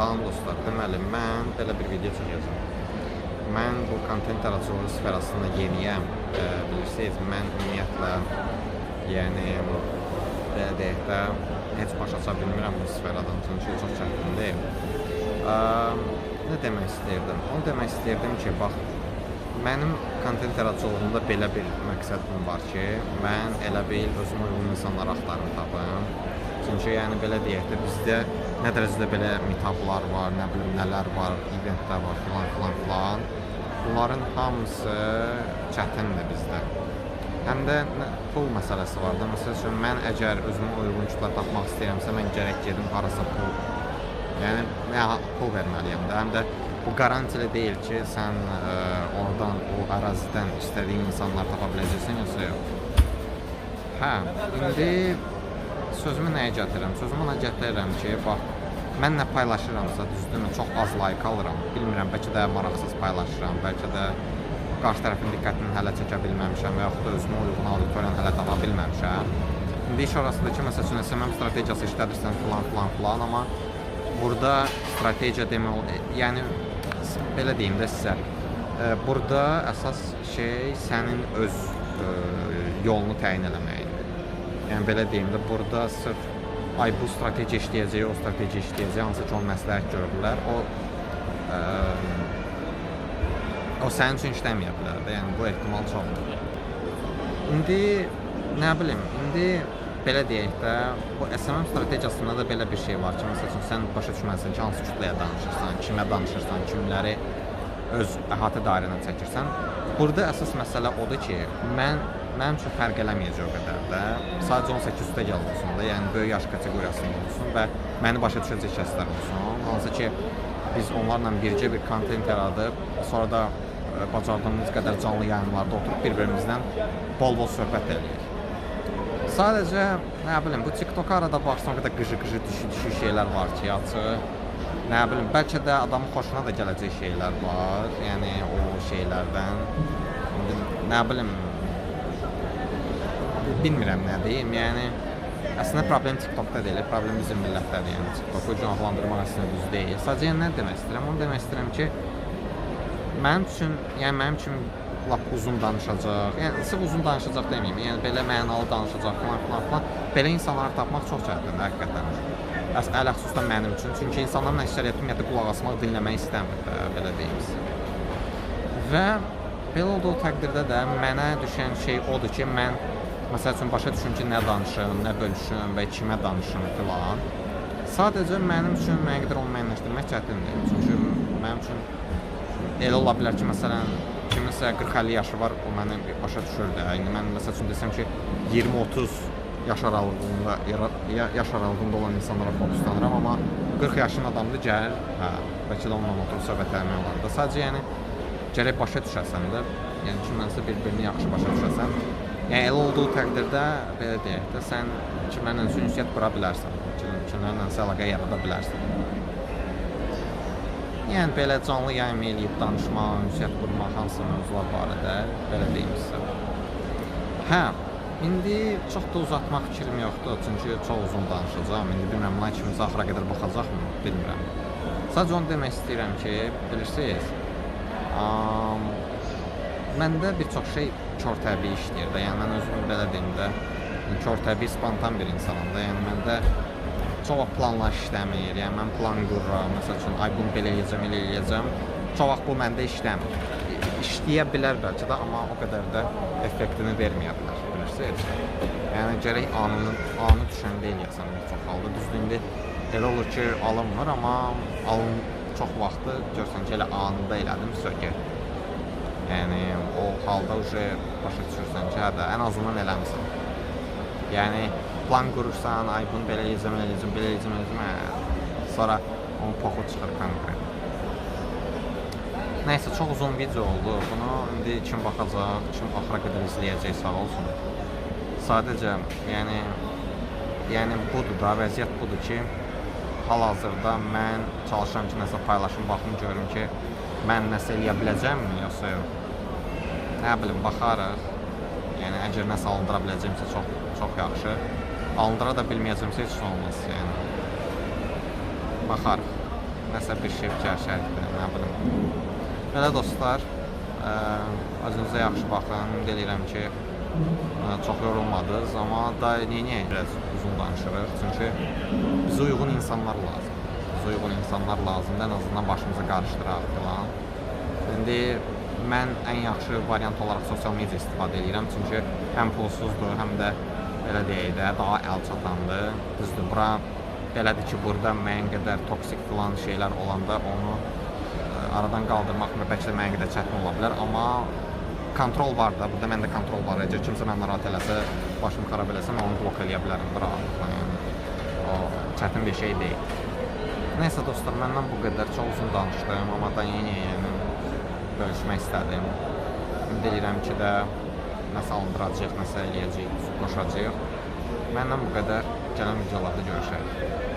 Salam dostlar, deməli mən belə bir video çəkəcəm. Mən bu kontent yaradıcılığı sferasında yeniyəm. Bilirsiniz, mən ümumiyyətlə, yəni belə deyək də, heç başa aça bilmirəm bu sferadan, çünki çox çətindir. Nə demək istəyirdim? Onu demək istəyirdim ki, bax, mənim kontent yaradıcılığında belə bir məqsədim var ki, mən elə bil özümə uyğun insanlar axtarım tapım. Çünki yəni belə deyək də, bizdə nə dərəcədə belə meetuplar var, nə bilim nələr var, eventlər var, filan. Bunların hamısı çətindir bizdə. Həm də pul məsələsi var da. Məsəl üçün, mən əgər özümə uyğun kişilər tapmaq istəyirəmsə, mən gərək gedim harasa pul verməliyəm də. Həm də bu garantili deyil ki, sən oradan, o ərazidən istədiyin insanlar tapa biləcəksən, yoxsa yox. İndi sözümü nəyə gətirirəm? Sözümü ona gətirirəm ki, bax, mən nə paylaşıramsa, düzdürmü, çox az like alıram. Bilmirəm, bəlkə də maraqsız paylaşıram, bəlkə də qarşı tərəfin diqqətini hələ çəkə bilməmişəm və yaxud da özümə uyğun auditoriyanı hələ tapa bilməmişəm. İndi iş orasıdır ki, məsəl üçün, SMM strategiyası işlədirsən filan, amma burada strategiya demək, yəni, belə deyim də sizə, burada əsas şey sənin öz yolunu təyin eləməkdir. Yəni, belə deyim də, burada sırf bu strateji işləyəcək, o strateji işləyəcək, hansı ki, onu məsləhət görürlər, o sənin üçün işləməyə bilər də, yəni, bu ehtimal çoxdur. İndi, nə bilim, belə deyək də, bu SMM strategiyasında da belə bir şey var ki, məsəl üçün, sən başa düşməlisən ki, hansı kütləyə danışırsan, kimə danışırsan, kimləri öz əhatə dairədən çəkirsən. Burada əsas məsələ odur ki, mənim üçün fərq eləməyəcək o qədər də. Sadəcə 18 üstə gəl olsun da, yəni böyük yaş kateqoriyasında olsun və məni başa düşəcək kəslər olsun. Hansı ki, biz onlarla bircə bir kontent yaradıb, sonra da bacardığımız qədər canlı yayınlarda oturub bir-birimizdən bol-bol söhbət edirik. Sadəcə, nə bilim, bu TikTok-a arada baxsan, o qədər qışı düşü şeylər var ki, açıq. Nə bilim, bəlkə də adamın xoşuna da gələcək şeylər var, yəni o şeylərdən. Nə bilim, bilmirəm nə deyim, yəni əslində problem TikTokda deyil, problem bizim millətdədir, yəni TikToku günahlandırmaq əslində düz deyil. Sadəcə yəni nə demək istəyirəm? Onu demək istəyirəm ki, mənim üçün lap uzun danışacaq, yəni sırf uzun danışacaq deməyim, yəni belə mənalı danışacaq filan, belə insanları tapmaq çox çətindir, həqiqətən. Ələxüsus da mənim üçün, çünki insanların əksəriyyəti ümumiyyətlə qulaq asmaq, dinləmək istəmir, belə deyim sizə. Və belə olduğu təqdirdə də mənə düşən şey odur ki, mən məsəl üçün başa düşün ki, nə danışım, nə bölüşüm və kimə danışım filan. Sadəcə mənim üçün mənə qədər onu müəyyənləşdirmək çətindir. Çünki mənim üçün elə ola bilər ki, məsələn, kiminsə 40-50 yaşı var, o məni başa düşür də. İndi mən məsəl üçün desəm ki, 20-30 yaş aralığında olan insanlara fokuslanıram, amma 40 yaşın adamdır, gəlir, bəlkə də onunla oturub söhbət eləmək olar da. Sadəcə, yəni, gərək başa düşəsən də, yəni kimənsə bir-birini yaxşı başa düşəsən. Yəni, elə olduğu təqdirdə, belə deyək də, sən kimlərlə ünsiyyət qura bilərsən, kimlərlə əlaqə yarada bilərsən. Yəni, belə canlı yayım eləyib danışmaq, ünsiyyət qurmaq, hansı mövzular barədə, belə deyim sizə. İndi çox da uzatmaq fikrim yoxdur, çünki çox uzun danışacağım. İndi bilmirəm, buna ikimiz axıra qədər baxacaqmı, bilmirəm. Sadəcə onu demək istəyirəm ki, bilirsiniz, məndə bir çox şey kör təbii işləyir də, yəni mən özüm belə deyim də, kör təbii spontan bir insanım da, yəni məndə çox vaxt planlar işləmir, yəni mən plan qururam, məsəl üçün, bunu belə eləyəcəm, çox vaxt bu məndə işləmir. İşləyə bilər bəlkə də, amma o qədər də effektini verməyə bilər, bilirsiniz. Yəni, gərək anı düşəndə eləyəsən bir çox halda. Düzdür, indi elə olur ki, alınmır, amma çox vaxtı görsən ki, elə anında elədim, sökür. Yəni, o halda başa düşürsən ki, ən azından eləmişsən. Yəni, plan qurursan, bunu belə eləyəcəm, sonra onun poxu çıxır konkret. Nəysə, çox uzun video oldu. Bunu indi kim baxacaq, kim axıra qədər izləyəcək, sağ olsun. Sadəcə, yəni budur da, vəziyyət budur ki, hal-hazırda mən çalışıram ki, nəsə paylaşım, baxım, görüm ki, mən nəsə eləyə biləcəmmi, yoxsa yox. Nə bilim, baxarıq. Yəni, əgər nəsə alındıra biləcəmsə çox yaxşı. Alındıra da bilməyəcəmsə heç olmaz, yəni. Baxarıq. nəsə bir şey fikirləşərikdir, nə bilim. Belə dostlar, özünüzə yaxşı baxın. Ümid edirəm ki, çox yorulmadınız, amma da niyə biraz uzun danışırıq? Çünki bizə uyğun insanlar lazımdır. Bizə uyğun insanlar lazımdır, ən azından başımızı qarışdıraq filan. İndi mən ən yaxşı variant olaraq sosial media istifadə edirəm, çünki həm pulsuzdur, həm də belə deyək də, daha əlçatandır. Düzdür, bura belədir ki, burada müəyyən qədər toksik filan şeylər olanda onu aradan qaldırmaq bəlkə də müəyyən qədər çətin ola bilər, amma kontrol var da, burada məndə kontrol var. Əgər kimsə məni narahat eləsə, başımı xarab eləsə, mən onu blok eləyə bilərəm rahatlıqla, yəni o çətin bir şey deyil. Nəysə dostlar, məndən bu qədər, çox uzun danışdım, amma da yəni görüşmək istədim. Ümid edirəm ki də nəsə alındıracaq, nəsə eləyəcək, qoşacaq. Məndən bu qədər. Gələn videolarda görüşək.